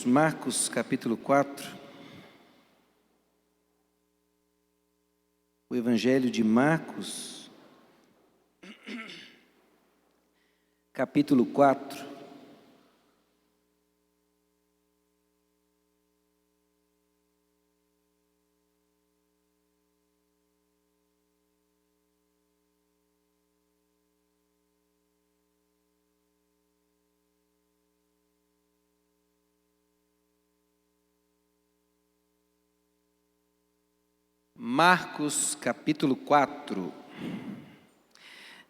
Marcos capítulo 4. O Evangelho de Marcos, capítulo 4. Marcos capítulo 4,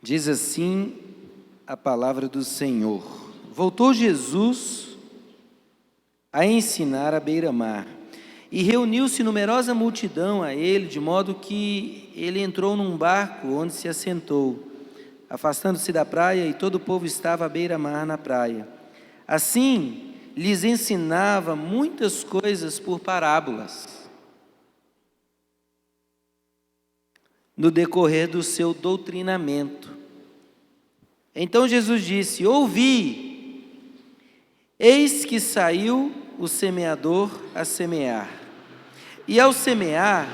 diz assim a palavra do Senhor: Voltou Jesus a ensinar à beira-mar, e reuniu-se numerosa multidão a ele, de modo que ele entrou num barco onde se assentou, afastando-se da praia, e todo o povo estava à beira-mar na praia. Assim, lhes ensinava muitas coisas por parábolas, no decorrer do seu doutrinamento. Então Jesus disse: Ouvi, eis que saiu o semeador a semear. E ao semear,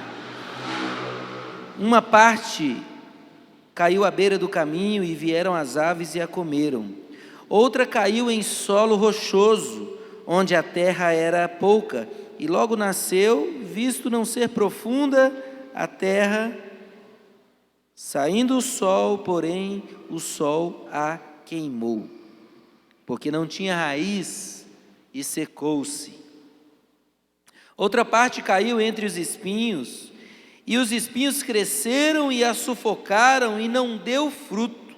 uma parte caiu à beira do caminho, e vieram as aves e a comeram. Outra caiu em solo rochoso, onde a terra era pouca, e logo nasceu, visto não ser profunda a terra. Saindo o sol, porém, o sol a queimou, porque não tinha raiz, e secou-se. Outra parte caiu entre os espinhos, e os espinhos cresceram e a sufocaram, e não deu fruto.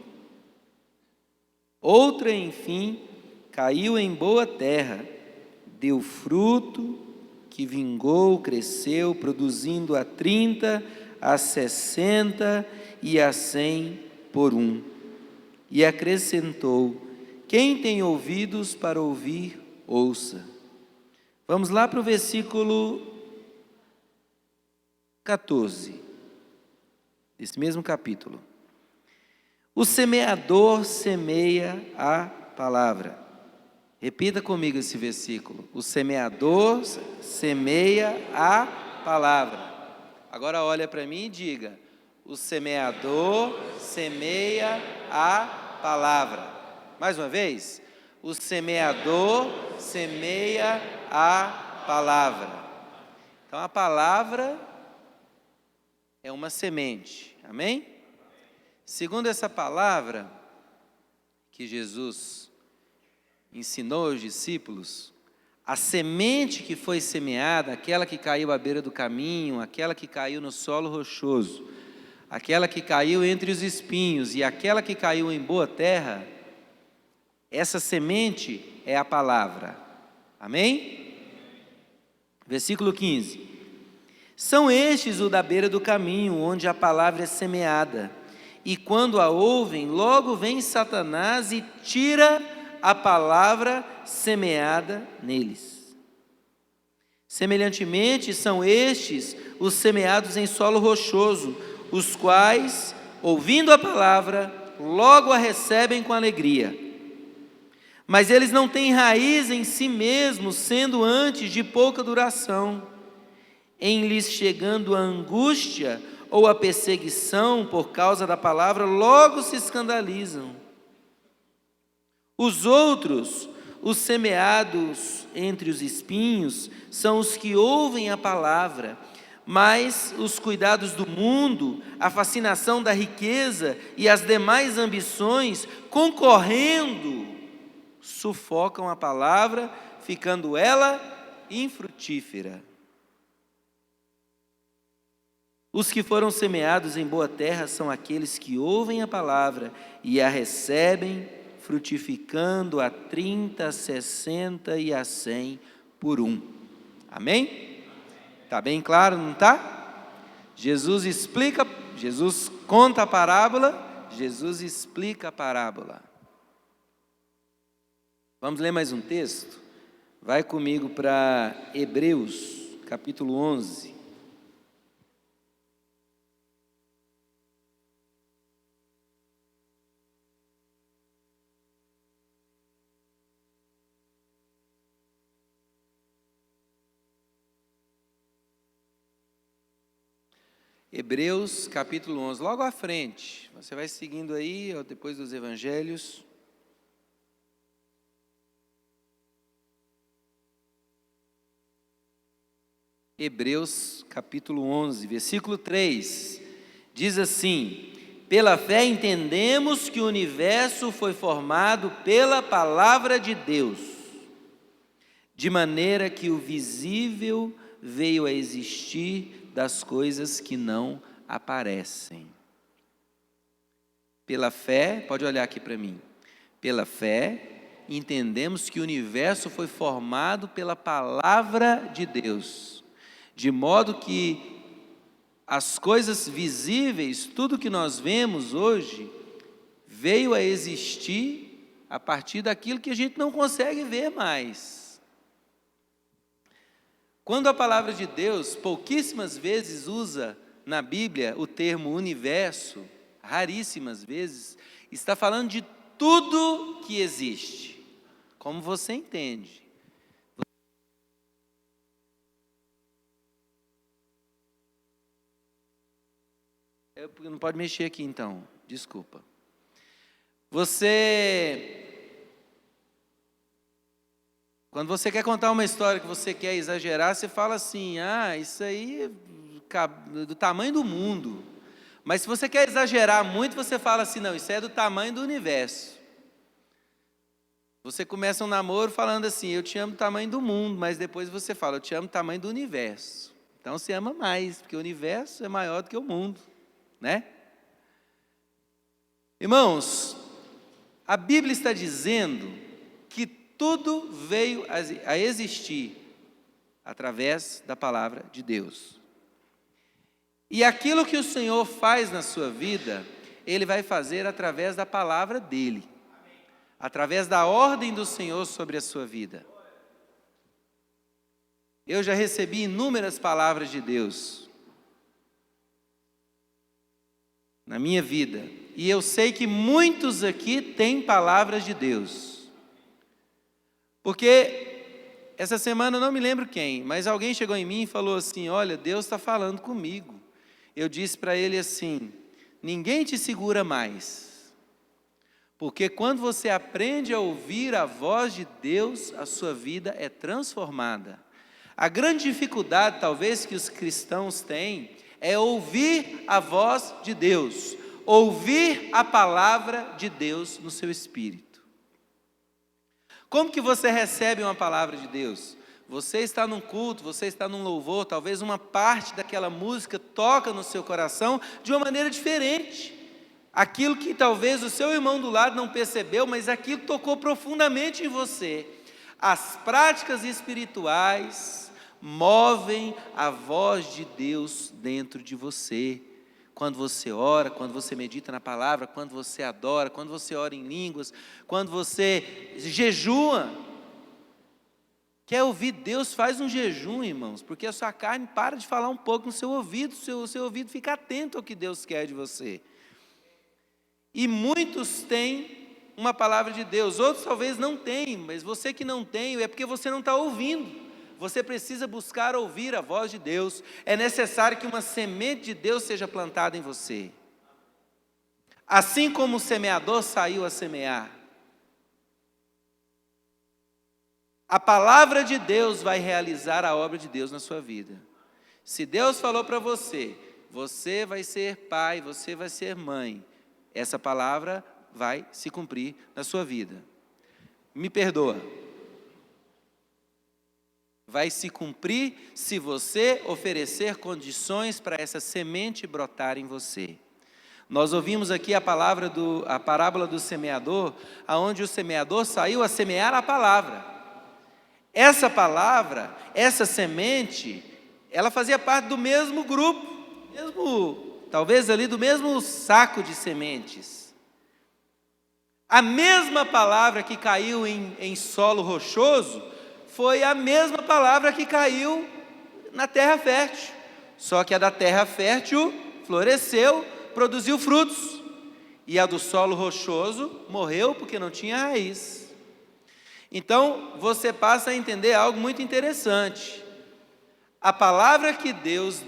Outra, enfim, caiu em boa terra, deu fruto, que vingou, cresceu, produzindo a 30, a 60 e a 100 por um. E acrescentou: quem tem ouvidos para ouvir, ouça. Vamos lá para o versículo 14, desse mesmo capítulo. O semeador semeia a palavra. Repita comigo esse versículo. O semeador semeia a palavra. Agora olha para mim e diga: o semeador semeia a palavra. Mais uma vez. O semeador semeia a palavra. Então a palavra é uma semente. Amém? Segundo essa palavra que Jesus ensinou aos discípulos, a semente que foi semeada, aquela que caiu à beira do caminho, aquela que caiu no solo rochoso, aquela que caiu entre os espinhos e aquela que caiu em boa terra, essa semente é a palavra. Amém? Versículo 15. São estes o da beira do caminho, onde a palavra é semeada, e quando a ouvem, logo vem Satanás e tira a palavra semeada neles. Semelhantemente, são estes os semeados em solo rochoso, os quais, ouvindo a palavra, logo a recebem com alegria. Mas eles não têm raiz em si mesmos, sendo antes de pouca duração. Em lhes chegando a angústia ou a perseguição por causa da palavra, logo se escandalizam. Os outros, os semeados entre os espinhos, são os que ouvem a palavra, mas os cuidados do mundo, a fascinação da riqueza e as demais ambições, concorrendo, sufocam a palavra, ficando ela infrutífera. Os que foram semeados em boa terra são aqueles que ouvem a palavra e a recebem, frutificando a 30, a 60 e a 100 por um. Amém? Está bem claro, não está? Jesus explica, Jesus conta a parábola, Jesus explica a parábola. Vamos ler mais um texto? Vai comigo para Hebreus, capítulo 11. Hebreus capítulo 11, logo à frente. Você vai seguindo aí, depois dos evangelhos. Hebreus capítulo 11, versículo 3, diz assim: pela fé entendemos que o universo foi formado pela palavra de Deus, de maneira que o visível veio a existir das coisas que não aparecem. Pela fé, pode olhar aqui para mim. Pela fé, entendemos que o universo foi formado pela palavra de Deus, de modo que as coisas visíveis, tudo que nós vemos hoje, veio a existir a partir daquilo que a gente não consegue ver mais. Quando a palavra de Deus pouquíssimas vezes usa na Bíblia o termo universo, raríssimas vezes, está falando de tudo que existe. Como você entende? Não pode mexer aqui então, desculpa. Quando você quer contar uma história que você quer exagerar, você fala assim, isso aí é do tamanho do mundo. Mas se você quer exagerar muito, você fala assim, não, isso é do tamanho do universo. Você começa um namoro falando assim, eu te amo do tamanho do mundo, mas depois você fala, eu te amo do tamanho do universo. Então você ama mais, porque o universo é maior do que o mundo, né? Irmãos, a Bíblia está dizendo que tudo veio a existir através da palavra de Deus. E aquilo que o Senhor faz na sua vida, Ele vai fazer através da palavra dEle, através da ordem do Senhor sobre a sua vida. Eu já recebi inúmeras palavras de Deus na minha vida, e eu sei que muitos aqui têm palavras de Deus. Porque essa semana eu não me lembro quem, mas alguém chegou em mim e falou assim, olha, Deus está falando comigo. Eu disse para ele assim, ninguém te segura mais, porque quando você aprende a ouvir a voz de Deus, a sua vida é transformada. A grande dificuldade talvez que os cristãos têm é ouvir a voz de Deus, ouvir a palavra de Deus no seu espírito. Como que você recebe uma palavra de Deus? Você está num culto, você está num louvor, talvez uma parte daquela música toca no seu coração de uma maneira diferente. Aquilo que talvez o seu irmão do lado não percebeu, mas aquilo tocou profundamente em você. As práticas espirituais movem a voz de Deus dentro de você. Quando você ora, quando você medita na palavra, quando você adora, quando você ora em línguas, quando você jejua. Quer ouvir Deus, faz um jejum, irmãos, porque a sua carne para de falar um pouco no seu ouvido, o seu ouvido fica atento ao que Deus quer de você. E muitos têm uma palavra de Deus, outros talvez não tenham, mas você que não tem, é porque você não está ouvindo. Você precisa buscar ouvir a voz de Deus. É necessário que uma semente de Deus seja plantada em você. Assim como o semeador saiu a semear, a palavra de Deus vai realizar a obra de Deus na sua vida. Se Deus falou para você, você vai ser pai, você vai ser mãe, essa palavra vai se cumprir na sua vida. Me perdoa. Vai se cumprir se você oferecer condições para essa semente brotar em você. Nós ouvimos aqui a parábola do semeador, aonde o semeador saiu a semear a palavra. Essa palavra, essa semente, ela fazia parte do mesmo grupo, talvez ali do mesmo saco de sementes. A mesma palavra que caiu em solo rochoso, foi a mesma palavra que caiu na terra fértil. Só que a da terra fértil floresceu, produziu frutos. E a do solo rochoso morreu porque não tinha raiz. Então, você passa a entender algo muito interessante. A palavra que Deus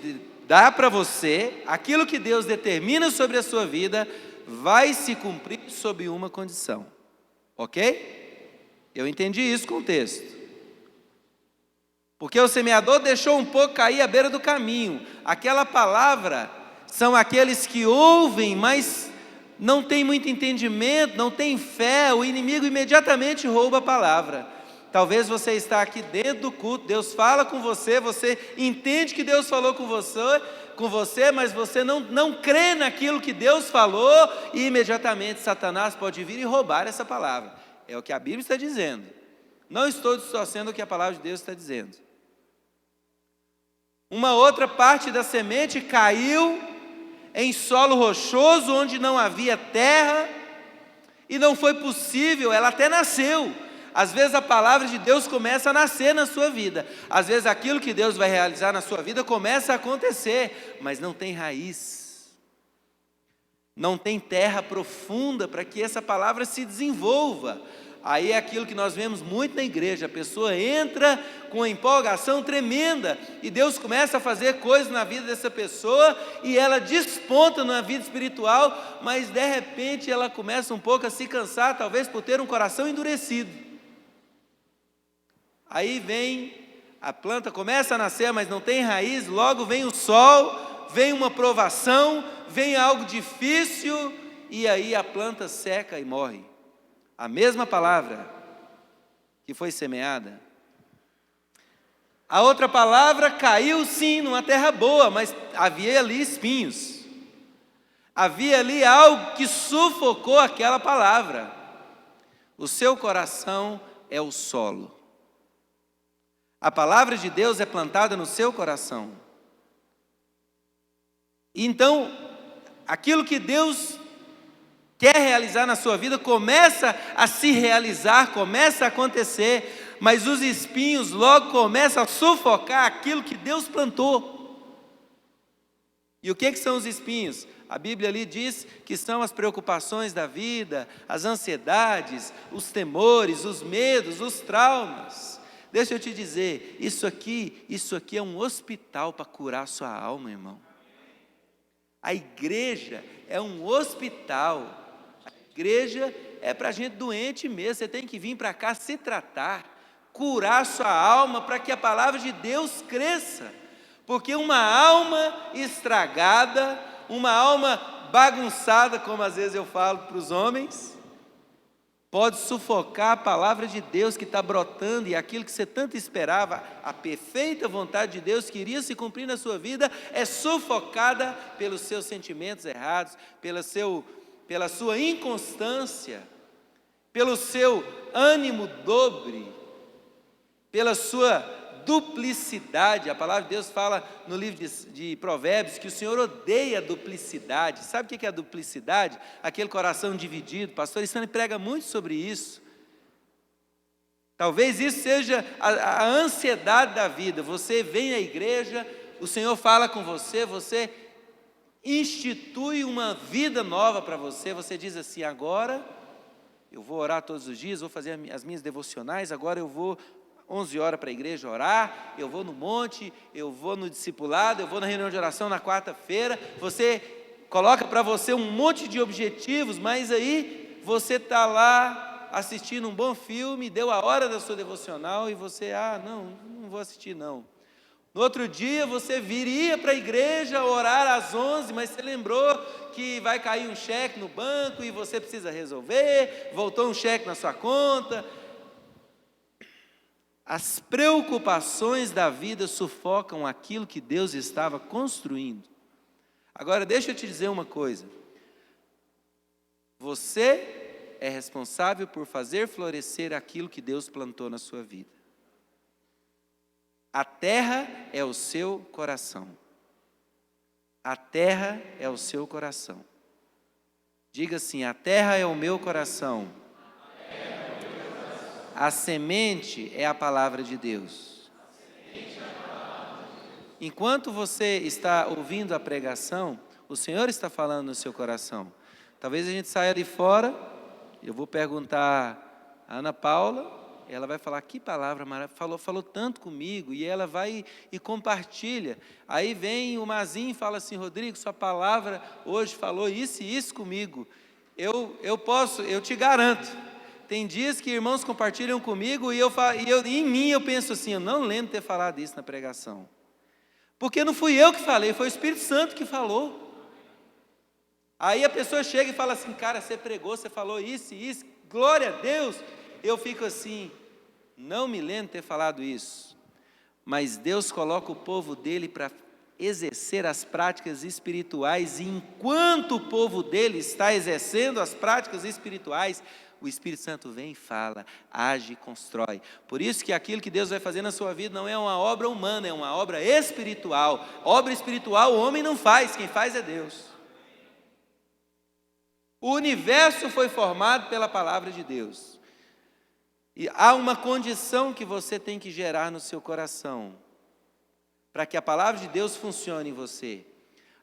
dá para você, aquilo que Deus determina sobre a sua vida, vai se cumprir sob uma condição. Ok? Eu entendi isso com o texto. Porque o semeador deixou um pouco cair à beira do caminho. Aquela palavra são aqueles que ouvem, mas não tem muito entendimento, não tem fé, o inimigo imediatamente rouba a palavra. Talvez você está aqui dentro do culto, Deus fala com você, você entende que Deus falou com você, mas você não crê naquilo que Deus falou, e imediatamente Satanás pode vir e roubar essa palavra. É o que a Bíblia está dizendo. Não estou distorcendo o que a palavra de Deus está dizendo. Uma outra parte da semente caiu em solo rochoso, onde não havia terra, e não foi possível, ela até nasceu. Às vezes a palavra de Deus começa a nascer na sua vida. Às vezes aquilo que Deus vai realizar na sua vida começa a acontecer, mas não tem raiz. Não tem terra profunda para que essa palavra se desenvolva. Aí é aquilo que nós vemos muito na igreja, a pessoa entra com uma empolgação tremenda, e Deus começa a fazer coisas na vida dessa pessoa, e ela desponta na vida espiritual, mas de repente ela começa um pouco a se cansar, talvez por ter um coração endurecido. Aí vem, a planta começa a nascer, mas não tem raiz, logo vem o sol, vem uma provação, vem algo difícil, e aí a planta seca e morre. A mesma palavra que foi semeada. A outra palavra caiu sim numa terra boa, mas havia ali espinhos. Havia ali algo que sufocou aquela palavra. O seu coração é o solo. A palavra de Deus é plantada no seu coração. Então, aquilo que Deus quer realizar na sua vida, começa a se realizar, começa a acontecer, mas os espinhos logo começam a sufocar aquilo que Deus plantou. E o que são os espinhos? A Bíblia ali diz que são as preocupações da vida, as ansiedades, os temores, os medos, os traumas. Deixa eu te dizer, isso aqui é um hospital para curar a sua alma, irmão. A igreja é um hospital. Igreja é para gente doente mesmo, você tem que vir para cá se tratar, curar sua alma para que a palavra de Deus cresça, porque uma alma estragada, uma alma bagunçada, como às vezes eu falo para os homens, pode sufocar a palavra de Deus que está brotando, e aquilo que você tanto esperava, a perfeita vontade de Deus que iria se cumprir na sua vida, é sufocada pelos seus sentimentos errados, pela sua inconstância, pelo seu ânimo dobre, pela sua duplicidade. A palavra de Deus fala no livro de Provérbios que o Senhor odeia a duplicidade. Sabe o que é a duplicidade? Aquele coração dividido. O pastor Stanley prega muito sobre isso. Talvez isso seja a ansiedade da vida. Você vem à igreja, o Senhor fala com você, você institui uma vida nova para você, você diz assim: agora eu vou orar todos os dias, vou fazer as minhas devocionais, agora eu vou 11 horas para a igreja orar, eu vou no monte, eu vou no discipulado, eu vou na reunião de oração na quarta-feira. Você coloca para você um monte de objetivos, mas aí você está lá assistindo um bom filme, deu a hora da sua devocional e você, não vou assistir não. No outro dia você viria para a igreja orar às 11, mas você lembrou que vai cair um cheque no banco e você precisa resolver, voltou um cheque na sua conta. As preocupações da vida sufocam aquilo que Deus estava construindo. Agora deixa eu te dizer uma coisa. Você é responsável por fazer florescer aquilo que Deus plantou na sua vida. A terra é o seu coração. A terra é o seu coração. Diga assim: a terra é o meu coração. A semente é a palavra de Deus. Enquanto você está ouvindo a pregação, o Senhor está falando no seu coração. Talvez a gente saia de fora, eu vou perguntar a Ana Paula, ela vai falar, que palavra maravilhosa, falou tanto comigo, e ela vai e compartilha. Aí vem o Mazinho e fala assim, Rodrigo, sua palavra hoje falou isso e isso comigo. Eu te garanto, tem dias que irmãos compartilham comigo e em mim eu penso assim, eu não lembro de ter falado isso na pregação. Porque não fui eu que falei, foi o Espírito Santo que falou. Aí a pessoa chega e fala assim, cara, você pregou, você falou isso e isso, glória a Deus. Eu fico assim, não me lembro de ter falado isso. Mas Deus coloca o povo dele para exercer as práticas espirituais, e enquanto o povo dele está exercendo as práticas espirituais, o Espírito Santo vem e fala, age e constrói. Por isso que aquilo que Deus vai fazer na sua vida não é uma obra humana, é uma obra espiritual. Obra espiritual o homem não faz, quem faz é Deus. O universo foi formado pela palavra de Deus. E há uma condição que você tem que gerar no seu coração, para que a palavra de Deus funcione em você.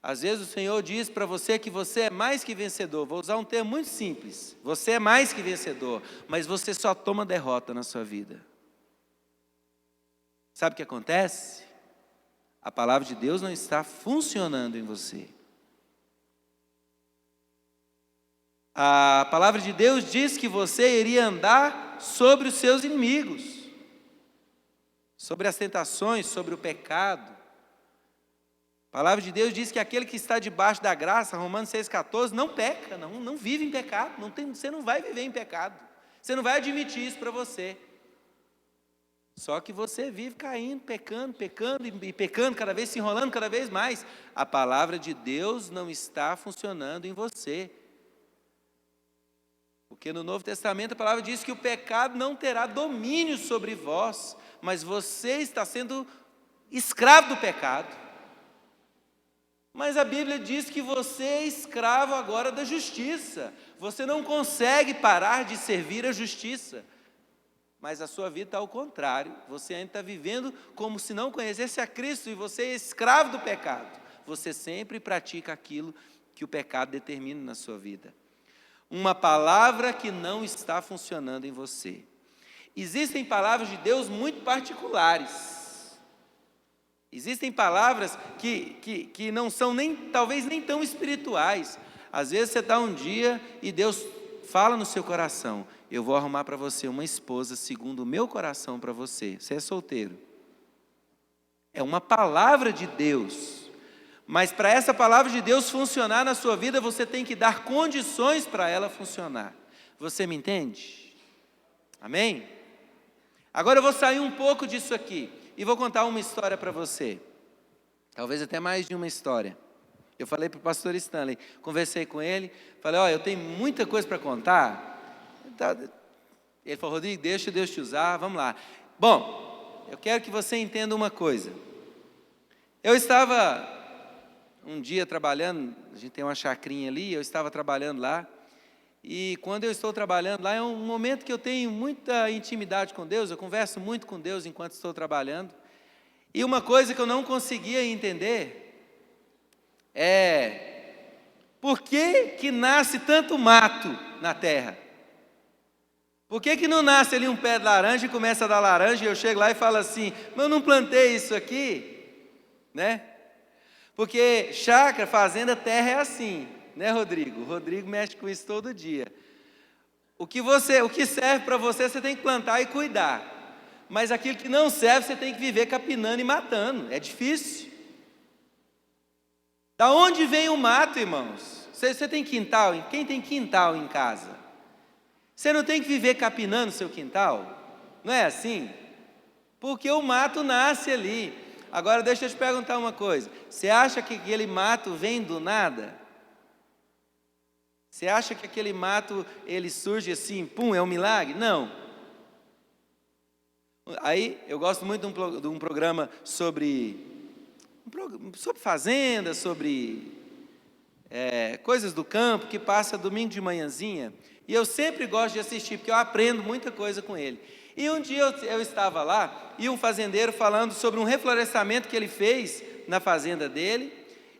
Às vezes o Senhor diz para você que você é mais que vencedor. Vou usar um termo muito simples. Você é mais que vencedor, mas você só toma derrota na sua vida. Sabe o que acontece? A palavra de Deus não está funcionando em você. A palavra de Deus diz que você iria andar sobre os seus inimigos, sobre as tentações, sobre o pecado. A palavra de Deus diz que aquele que está debaixo da graça, Romanos 6,14, não peca, não vive em pecado, você não vai viver em pecado, você não vai admitir isso para você. Só que você vive caindo, pecando e pecando, cada vez se enrolando cada vez mais. A palavra de Deus não está funcionando em você. Porque no Novo Testamento a palavra diz que o pecado não terá domínio sobre vós, mas você está sendo escravo do pecado. Mas a Bíblia diz que você é escravo agora da justiça. Você não consegue parar de servir a justiça. Mas a sua vida está ao contrário. Você ainda está vivendo como se não conhecesse a Cristo e você é escravo do pecado. Você sempre pratica aquilo que o pecado determina na sua vida. Uma palavra que não está funcionando em você. Existem palavras de Deus muito particulares. Existem palavras que não são talvez nem tão espirituais. Às vezes você está um dia e Deus fala no seu coração, eu vou arrumar para você uma esposa segundo o meu coração para você. Você é solteiro. É uma palavra de Deus. Mas para essa palavra de Deus funcionar na sua vida, você tem que dar condições para ela funcionar. Você me entende? Amém? Agora eu vou sair um pouco disso aqui e vou contar uma história para você. Talvez até mais de uma história. Eu falei para o pastor Stanley, conversei com ele, falei, eu tenho muita coisa para contar. Ele falou, Rodrigo, deixa Deus te usar, vamos lá. Bom, eu quero que você entenda uma coisa. Eu estava um dia trabalhando, a gente tem uma chacrinha ali, eu estava trabalhando lá, e quando eu estou trabalhando lá, é um momento que eu tenho muita intimidade com Deus, eu converso muito com Deus enquanto estou trabalhando, e uma coisa que eu não conseguia entender é, por que nasce tanto mato na terra? Por que não nasce ali um pé de laranja e começa a dar laranja, e eu chego lá e falo assim, mas eu não plantei isso aqui, né? Porque chácara, fazenda, terra é assim, né, Rodrigo? O Rodrigo mexe com isso todo dia. O que serve para você, você tem que plantar e cuidar. Mas aquilo que não serve, você tem que viver capinando e matando. É difícil. Da onde vem o mato, irmãos? Você tem quintal? Quem tem quintal em casa? Você não tem que viver capinando seu quintal? Não é assim? Porque o mato nasce ali. Agora deixa eu te perguntar uma coisa. Você acha que aquele mato vem do nada? Você acha que aquele mato, ele surge assim, pum, é um milagre? Não. Aí, eu gosto muito de um programa sobre fazenda, sobre coisas do campo, que passa domingo de manhãzinha. E eu sempre gosto de assistir, porque eu aprendo muita coisa com ele. E um dia eu estava lá, e um fazendeiro falando sobre um reflorestamento que ele fez na fazenda dele,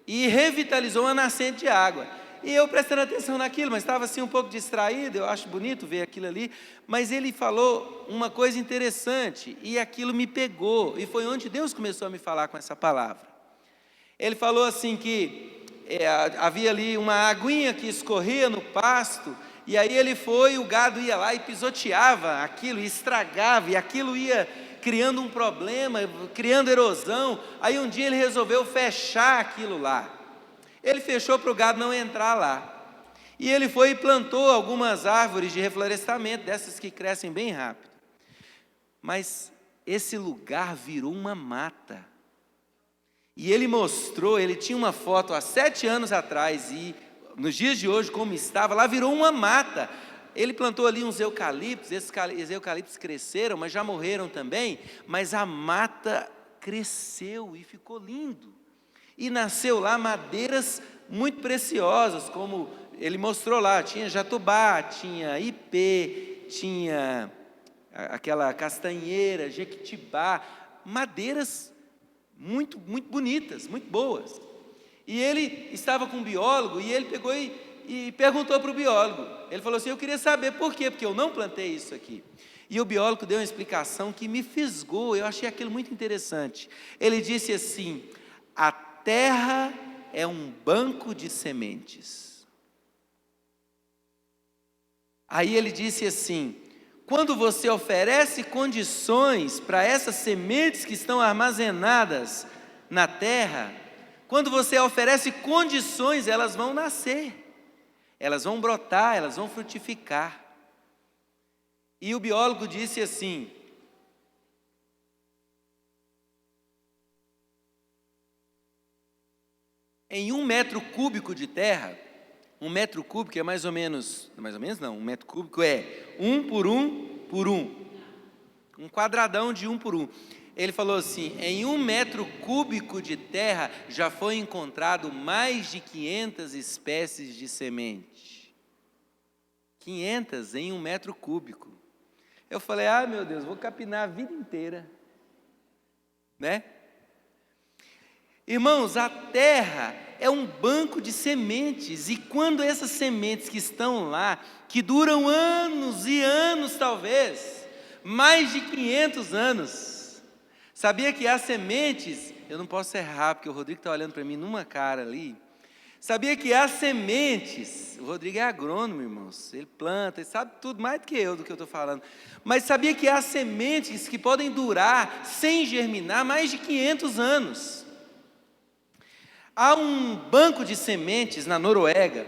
e revitalizou uma nascente de água. E eu prestando atenção naquilo, mas estava assim um pouco distraído, eu acho bonito ver aquilo ali, mas ele falou uma coisa interessante, e aquilo me pegou, e foi onde Deus começou a me falar com essa palavra. Ele falou assim que havia ali uma aguinha que escorria no pasto, e aí ele foi, o gado ia lá e pisoteava aquilo, e estragava, e aquilo ia criando um problema, criando erosão. Aí um dia ele resolveu fechar aquilo lá. Ele fechou para o gado não entrar lá. E ele foi e plantou algumas árvores de reflorestamento, dessas que crescem bem rápido. Mas esse lugar virou uma mata. E ele mostrou, ele tinha uma foto há 7 anos atrás, e nos dias de hoje, como estava, lá virou uma mata. Ele plantou ali uns eucaliptos, esses eucaliptos cresceram, mas já morreram também, mas a mata cresceu e ficou lindo. E nasceu lá madeiras muito preciosas, como ele mostrou lá, tinha jatobá, tinha ipê, tinha aquela castanheira, jequitibá, madeiras muito, muito bonitas, muito boas. E ele estava com um biólogo, e ele pegou e perguntou para o biólogo. Ele falou assim: eu queria saber por quê, porque eu não plantei isso aqui. E o biólogo deu uma explicação que me fisgou, eu achei aquilo muito interessante. Ele disse assim: a terra é um banco de sementes. Aí ele disse assim: quando você oferece condições para essas sementes que estão armazenadas na terra, quando você oferece condições, elas vão nascer, elas vão brotar, elas vão frutificar. E o biólogo disse assim: em 1 metro cúbico de terra, 1 metro cúbico é mais ou menos não, 1 metro cúbico é 1 por 1 por 1, um quadradão de 1 por 1. Ele falou assim: em 1 metro cúbico de terra já foi encontrado mais de 500 espécies de semente. 500 em 1 metro cúbico. Eu falei: ah, meu Deus, vou capinar a vida inteira, né? Irmãos, a terra é um banco de sementes, e quando essas sementes que estão lá, que duram anos e anos talvez, mais de 500 anos, sabia que há sementes, eu não posso errar, porque o Rodrigo está olhando para mim numa cara ali, sabia que há sementes, o Rodrigo é agrônomo, irmãos, ele planta, ele sabe tudo mais do que eu estou falando, mas sabia que há sementes que podem durar, sem germinar, mais de 500 anos. Há um banco de sementes na Noruega,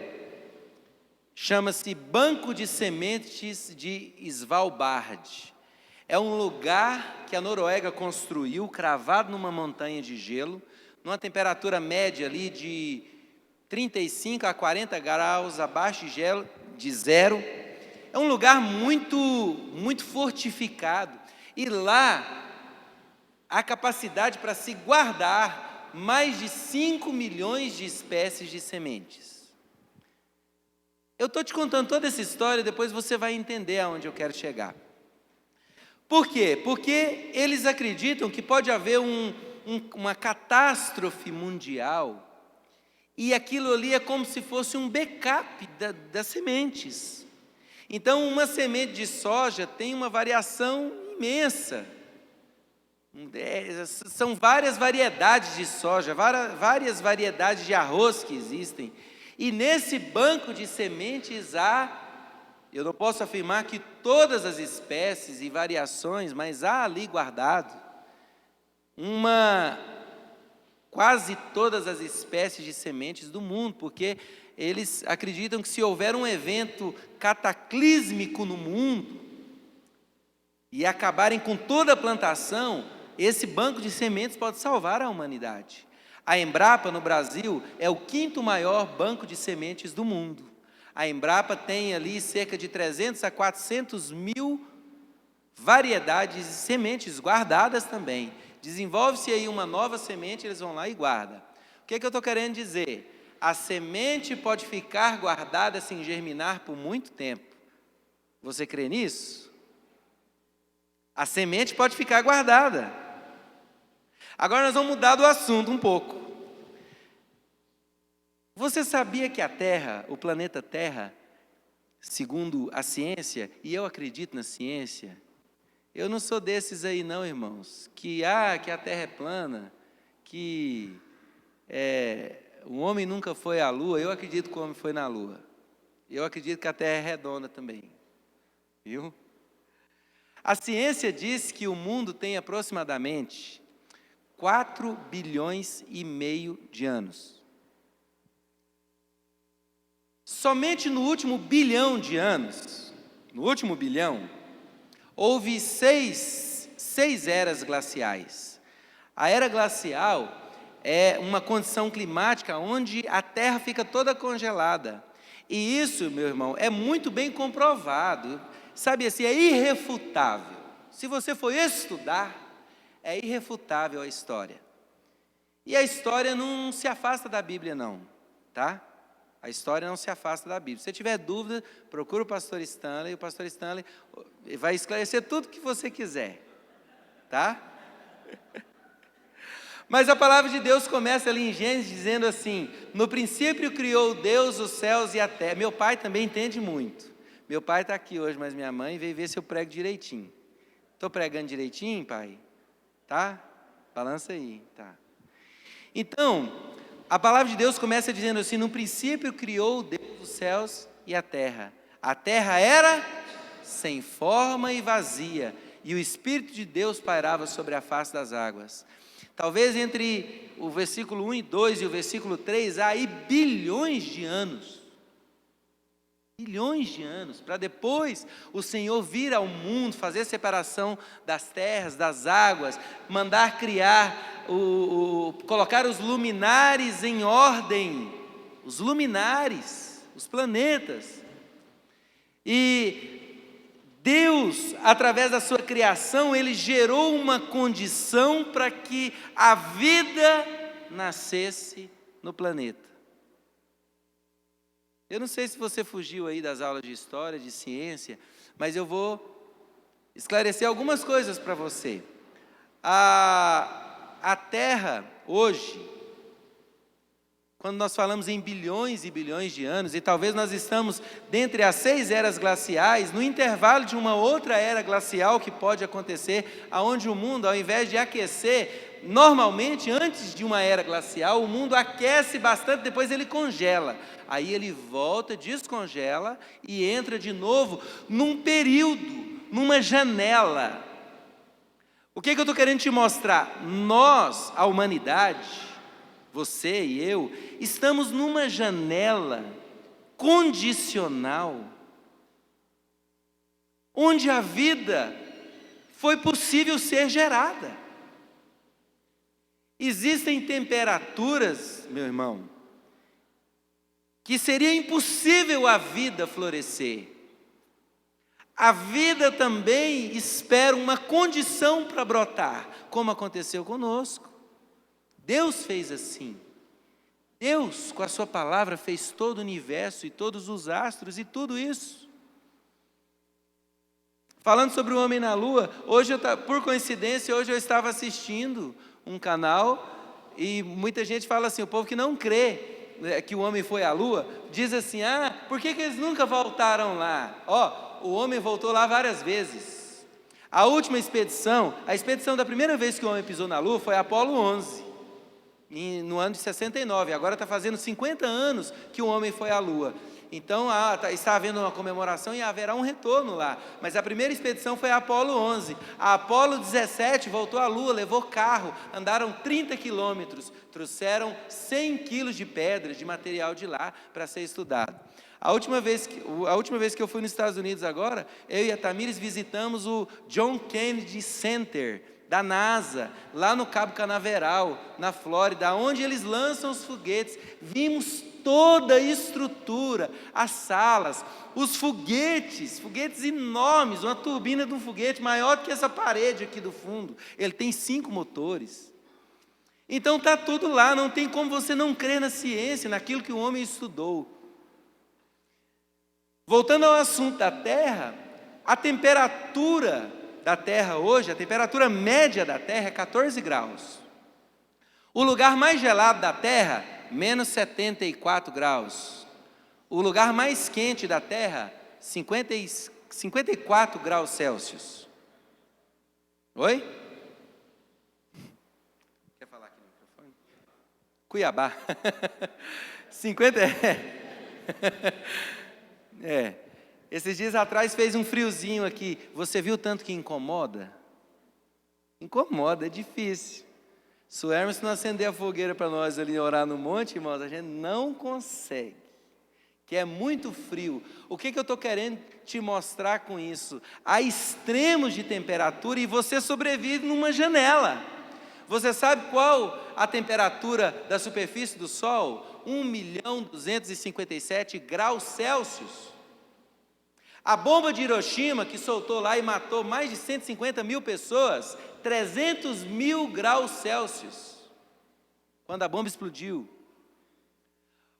chama-se Banco de Sementes de Svalbard. É um lugar que a Noruega construiu, cravado numa montanha de gelo, numa temperatura média ali de 35 a 40 graus abaixo de zero. É um lugar muito, muito fortificado. E lá, há capacidade para se guardar mais de 5 milhões de espécies de sementes. Eu estou te contando toda essa história, depois você vai entender aonde eu quero chegar. Por quê? Porque eles acreditam que pode haver uma catástrofe mundial, e aquilo ali é como se fosse um backup das sementes. Então, uma semente de soja tem uma variação imensa. São várias variedades de soja, várias variedades de arroz que existem. E nesse banco de sementes eu não posso afirmar que todas as espécies e variações, mas há ali guardado quase todas as espécies de sementes do mundo, porque eles acreditam que se houver um evento cataclísmico no mundo e acabarem com toda a plantação, esse banco de sementes pode salvar a humanidade. A Embrapa, no Brasil, é o 5º maior banco de sementes do mundo. A Embrapa tem ali cerca de 300 a 400 mil variedades de sementes guardadas também. Desenvolve-se aí uma nova semente, eles vão lá e guardam. O que eu estou querendo dizer? A semente pode ficar guardada sem germinar por muito tempo. Você crê nisso? A semente pode ficar guardada. Agora nós vamos mudar do assunto um pouco. Você sabia que a Terra, o planeta Terra, segundo a ciência, e eu acredito na ciência, eu não sou desses aí não, irmãos, que a Terra é plana, que o homem nunca foi à Lua. Eu acredito que o homem foi na Lua. Eu acredito que a Terra é redonda também, viu? A ciência diz que o mundo tem aproximadamente 4 bilhões e meio de anos. Somente no último bilhão de anos, houve seis eras glaciais. A era glacial é uma condição climática onde a Terra fica toda congelada. E isso, meu irmão, é muito bem comprovado. Sabe assim, é irrefutável. Se você for estudar, é irrefutável a história. E a história não se afasta da Bíblia não, tá? A história não se afasta da Bíblia. Se você tiver dúvida, procura o pastor Stanley. O pastor Stanley vai esclarecer tudo que você quiser, tá? Mas a palavra de Deus começa ali em Gênesis dizendo assim: no princípio criou Deus os céus e a terra. Meu pai também entende muito. Meu pai está aqui hoje, mas minha mãe veio ver se eu prego direitinho. Estou pregando direitinho, pai? Tá? Balança aí, tá. Então, a palavra de Deus começa dizendo assim: no princípio criou Deus os céus e a terra. A terra era sem forma e vazia, e o Espírito de Deus pairava sobre a face das águas. Talvez entre o versículo 1 e 2 e o versículo 3, há aí bilhões de anos, para depois o Senhor vir ao mundo, fazer separação das terras, das águas, mandar criar, colocar os luminares em ordem, os luminares, os planetas. E Deus, através da sua criação, Ele gerou uma condição para que a vida nascesse no planeta. Eu não sei se você fugiu aí das aulas de história, de ciência, mas eu vou esclarecer algumas coisas para você. A Terra, hoje, quando nós falamos em bilhões e bilhões de anos, e talvez nós estamos dentre as 6 eras glaciais, no intervalo de uma outra era glacial que pode acontecer, onde o mundo, ao invés de aquecer, normalmente, antes de uma era glacial, o mundo aquece bastante, depois ele congela. Aí ele volta, descongela e entra de novo num período, numa janela. O que eu estou querendo te mostrar? Nós, a humanidade, você e eu, estamos numa janela condicional, onde a vida foi possível ser gerada. Existem temperaturas, meu irmão, que seria impossível a vida florescer. A vida também espera uma condição para brotar, como aconteceu conosco. Deus fez assim. Deus, com a sua palavra, fez todo o universo e todos os astros e tudo isso. Falando sobre o homem na lua, hoje, por coincidência, hoje eu estava assistindo um canal e muita gente fala assim, o povo que não crê que o homem foi à lua, diz assim, por que eles nunca voltaram lá? O homem voltou lá várias vezes. A última expedição, a expedição da primeira vez que o homem pisou na lua foi a Apolo 11, no ano de 69, agora está fazendo 50 anos que o homem foi à lua. Então, está havendo uma comemoração e haverá um retorno lá. Mas a primeira expedição foi a Apolo 11. A Apolo 17 voltou à Lua, levou carro, andaram 30 quilômetros, trouxeram 100 quilos de pedras, de material de lá, para ser estudado. A última vez que eu fui nos Estados Unidos agora, eu e a Tamires visitamos o John Kennedy Center, da NASA, lá no Cabo Canaveral, na Flórida, onde eles lançam os foguetes. Vimos toda a estrutura, as salas, os foguetes enormes, uma turbina de um foguete maior do que essa parede aqui do fundo. Ele tem 5 motores. Então está tudo lá, não tem como você não crer na ciência, naquilo que o homem estudou. Voltando ao assunto da Terra, a temperatura da Terra hoje, a temperatura média da Terra é 14 graus. O lugar mais gelado da Terra, menos 74 graus. O lugar mais quente da Terra, 54 graus Celsius. Oi? Quer falar aqui no microfone? Cuiabá. 50. Esses dias atrás fez um friozinho aqui. Você viu tanto que incomoda? Incomoda, é difícil. Se o Hermes não acender a fogueira para nós ali orar no monte, irmãos, a gente não consegue. Que é muito frio. O que eu estou querendo te mostrar com isso? Há extremos de temperatura e você sobrevive numa janela. Você sabe qual a temperatura da superfície do Sol? 1.257 graus Celsius. A bomba de Hiroshima, que soltou lá e matou mais de 150 mil pessoas, 300 mil graus Celsius, quando a bomba explodiu.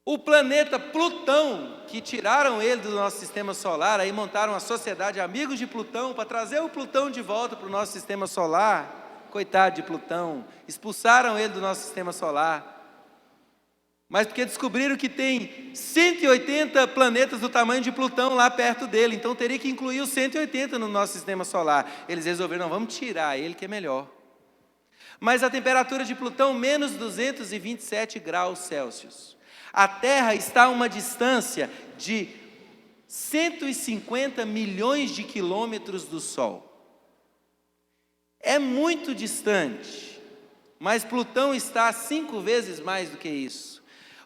O planeta Plutão, que tiraram ele do nosso sistema solar, aí montaram a sociedade Amigos de Plutão, para trazer o Plutão de volta para o nosso sistema solar. Coitado de Plutão, expulsaram ele do nosso sistema solar. Mas porque descobriram que tem 180 planetas do tamanho de Plutão lá perto dele, então teria que incluir os 180 no nosso sistema solar. Eles resolveram, não, vamos tirar ele que é melhor. Mas a temperatura de Plutão, menos 227 graus Celsius. A Terra está a uma distância de 150 milhões de quilômetros do Sol. É muito distante, mas Plutão está 5 vezes mais do que isso.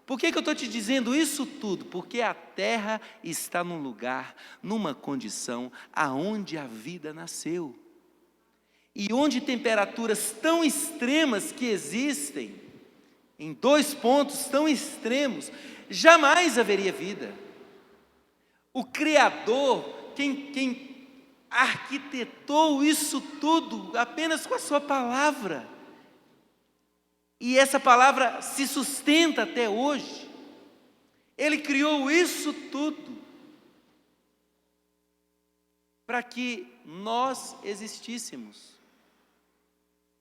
Por que eu estou te dizendo isso tudo? Porque a Terra está num lugar, numa condição aonde a vida nasceu. E onde temperaturas tão extremas que existem, em 2 pontos tão extremos, jamais haveria vida. O Criador, quem arquitetou isso tudo apenas com a sua palavra. E essa palavra se sustenta até hoje. Ele criou isso tudo para que nós existíssemos.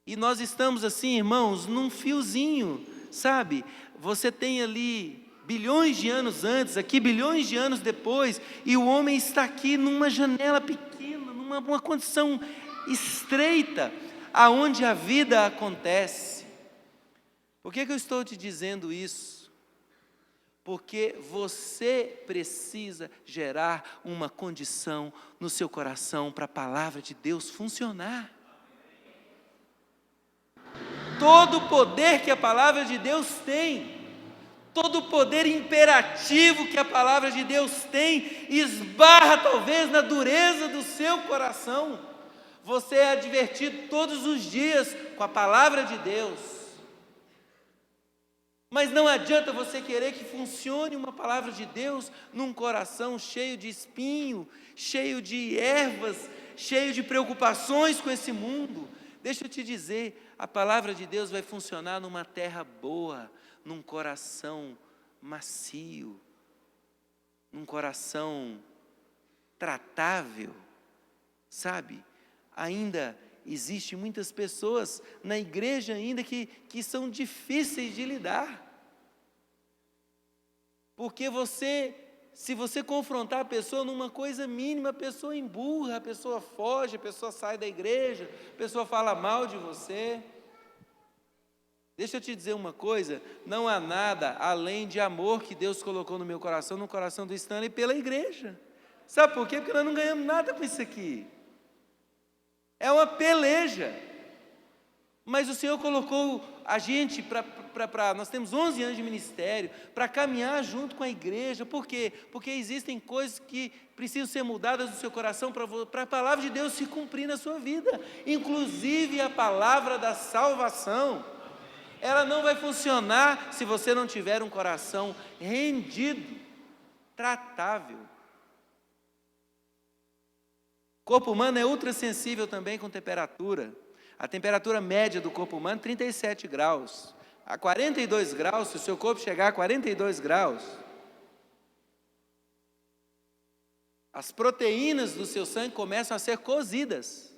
E nós estamos assim, irmãos, num fiozinho, sabe? Você tem ali bilhões de anos antes, aqui bilhões de anos depois, e o homem está aqui numa janela pequena, numa condição estreita, aonde a vida acontece. Por que eu estou te dizendo isso? Porque você precisa gerar uma condição no seu coração para a palavra de Deus funcionar. Todo o poder que a palavra de Deus tem, todo o poder imperativo que a palavra de Deus tem, esbarra talvez na dureza do seu coração. Você é advertido todos os dias com a palavra de Deus. Mas não adianta você querer que funcione uma palavra de Deus num coração cheio de espinho, cheio de ervas, cheio de preocupações com esse mundo. Deixa eu te dizer, a palavra de Deus vai funcionar numa terra boa, num coração macio, num coração tratável, sabe? Ainda existem muitas pessoas na igreja ainda que são difíceis de lidar. Porque se você confrontar a pessoa numa coisa mínima, a pessoa emburra, a pessoa foge, a pessoa sai da igreja, a pessoa fala mal de você. Deixa eu te dizer uma coisa, não há nada além de amor que Deus colocou no meu coração, no coração do Stanley, pela igreja. Sabe por quê? Porque nós não ganhamos nada com isso aqui. É uma peleja. Mas o Senhor colocou a gente nós temos 11 anos de ministério, para caminhar junto com a igreja. Por quê? Porque existem coisas que precisam ser mudadas no seu coração para a palavra de Deus se cumprir na sua vida. Inclusive a palavra da salvação. Ela não vai funcionar se você não tiver um coração rendido, tratável. O corpo humano é ultrassensível também com temperatura. A temperatura média do corpo humano é 37 graus. A 42 graus, se o seu corpo chegar a 42 graus, as proteínas do seu sangue começam a ser cozidas.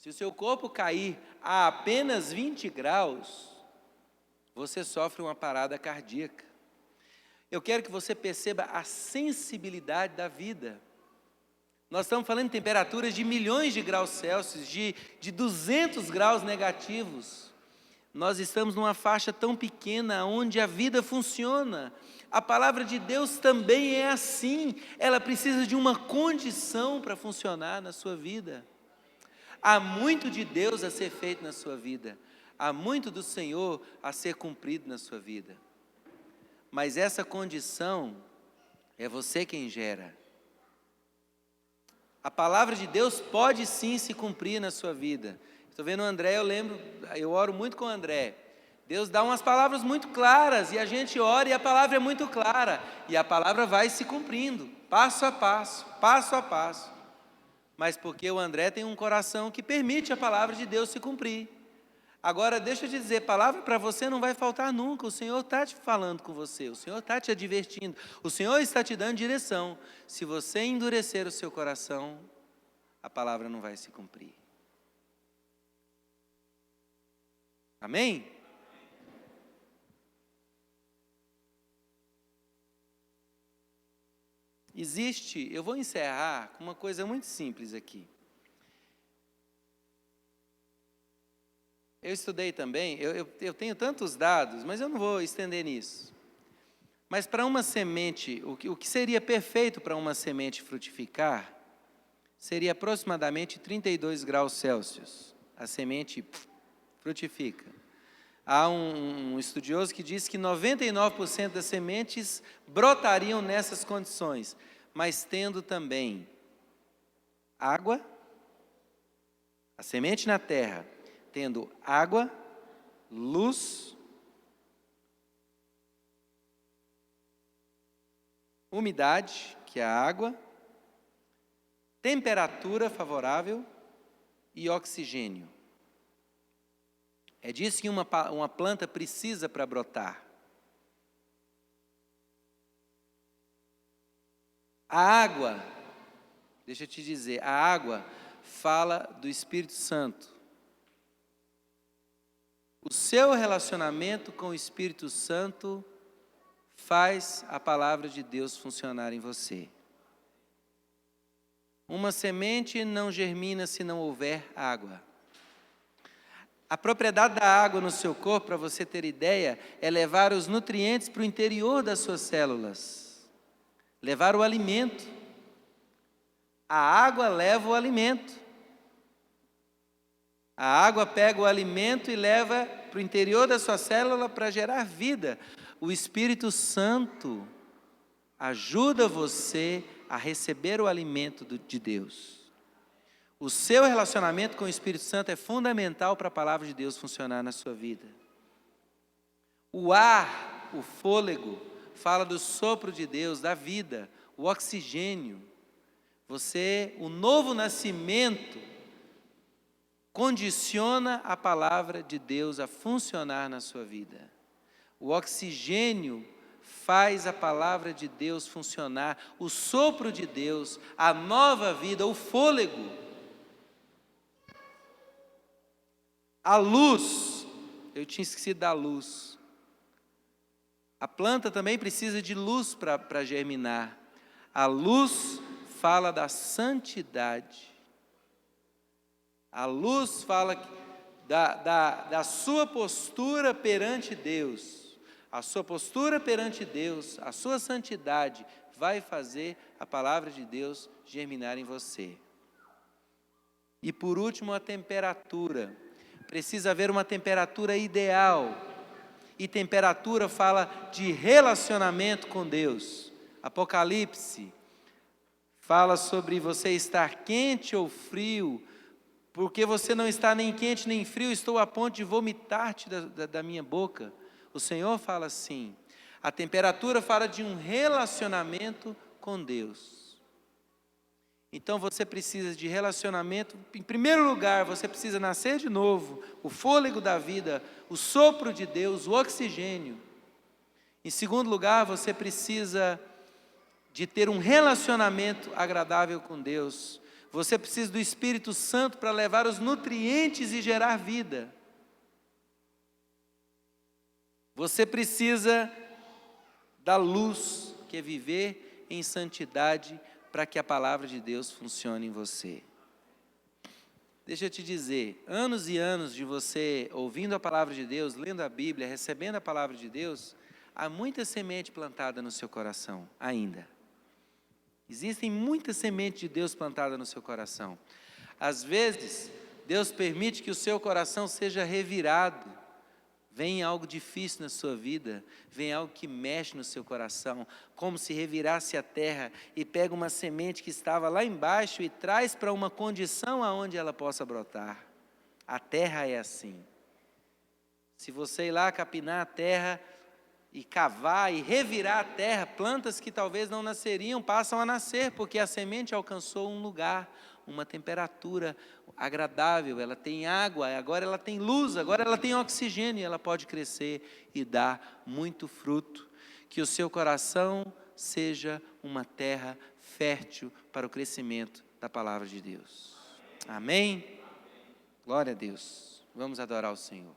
Se o seu corpo cair a apenas 20 graus, você sofre uma parada cardíaca. Eu quero que você perceba a sensibilidade da vida. Nós estamos falando de temperaturas de milhões de graus Celsius, de 200 graus negativos. Nós estamos numa faixa tão pequena onde a vida funciona. A palavra de Deus também é assim. Ela precisa de uma condição para funcionar na sua vida. Há muito de Deus a ser feito na sua vida. Há muito do Senhor a ser cumprido na sua vida. Mas essa condição é você quem gera. A palavra de Deus pode sim se cumprir na sua vida. Estou vendo o André, eu oro muito com o André. Deus dá umas palavras muito claras, e a gente ora e a palavra é muito clara. E a palavra vai se cumprindo, passo a passo, passo a passo. Mas porque o André tem um coração que permite a palavra de Deus se cumprir. Agora, deixa eu te dizer, palavra para você não vai faltar nunca. O Senhor está te falando com você, o Senhor está te advertindo, o Senhor está te dando direção. Se você endurecer o seu coração, a palavra não vai se cumprir. Amém? Eu vou encerrar com uma coisa muito simples aqui. Eu estudei também, eu tenho tantos dados, mas eu não vou estender nisso. Mas para uma semente, o que seria perfeito para uma semente frutificar, seria aproximadamente 32 graus Celsius. A semente frutifica. Há um estudioso que diz que 99% das sementes brotariam nessas condições, mas tendo também água, a semente na terra, tendo água, luz, umidade, que é a água, temperatura favorável e oxigênio. É disso que uma planta precisa para brotar. A água, deixa eu te dizer, a água fala do Espírito Santo. O seu relacionamento com o Espírito Santo faz a palavra de Deus funcionar em você. Uma semente não germina se não houver água. A propriedade da água no seu corpo, para você ter ideia, é levar os nutrientes para o interior das suas células. Levar o alimento. A água leva o alimento. A água pega o alimento e leva para o interior da sua célula para gerar vida. O Espírito Santo ajuda você a receber o alimento de Deus. O seu relacionamento com o Espírito Santo é fundamental para a palavra de Deus funcionar na sua vida. O ar, o fôlego, fala do sopro de Deus, da vida, o oxigênio. O novo nascimento condiciona a palavra de Deus a funcionar na sua vida. O oxigênio faz a palavra de Deus funcionar, o sopro de Deus, a nova vida, o fôlego. A luz, eu tinha esquecido da luz. A planta também precisa de luz para germinar. A luz fala da santidade. A luz fala da sua postura perante Deus. A sua postura perante Deus, a sua santidade, vai fazer a palavra de Deus germinar em você. E por último, a temperatura. Precisa haver uma temperatura ideal. E temperatura fala de relacionamento com Deus. Apocalipse fala sobre você estar quente ou frio. Porque você não está nem quente nem frio, estou a ponto de vomitar-te da minha boca. O Senhor fala assim. A temperatura fala de um relacionamento com Deus. Então você precisa de relacionamento. Em primeiro lugar, você precisa nascer de novo, o fôlego da vida, o sopro de Deus, o oxigênio. Em segundo lugar, você precisa de ter um relacionamento agradável com Deus. Você precisa do Espírito Santo para levar os nutrientes e gerar vida. Você precisa da luz, que é viver em santidade, para que a palavra de Deus funcione em você. Deixa eu te dizer, anos e anos de você ouvindo a palavra de Deus, lendo a Bíblia, recebendo a palavra de Deus, há muita semente plantada no seu coração ainda. Existem muitas sementes de Deus plantadas no seu coração. Às vezes, Deus permite que o seu coração seja revirado. Vem algo difícil na sua vida, vem algo que mexe no seu coração, como se revirasse a terra e pega uma semente que estava lá embaixo e traz para uma condição aonde ela possa brotar. A terra é assim. Se você ir lá capinar a terra e cavar e revirar a terra, plantas que talvez não nasceriam passam a nascer, porque a semente alcançou um lugar, uma temperatura agradável, ela tem água, agora ela tem luz, agora ela tem oxigênio, e ela pode crescer e dar muito fruto. Que o seu coração seja uma terra fértil para o crescimento da palavra de Deus. Amém? Glória a Deus. Vamos adorar o Senhor.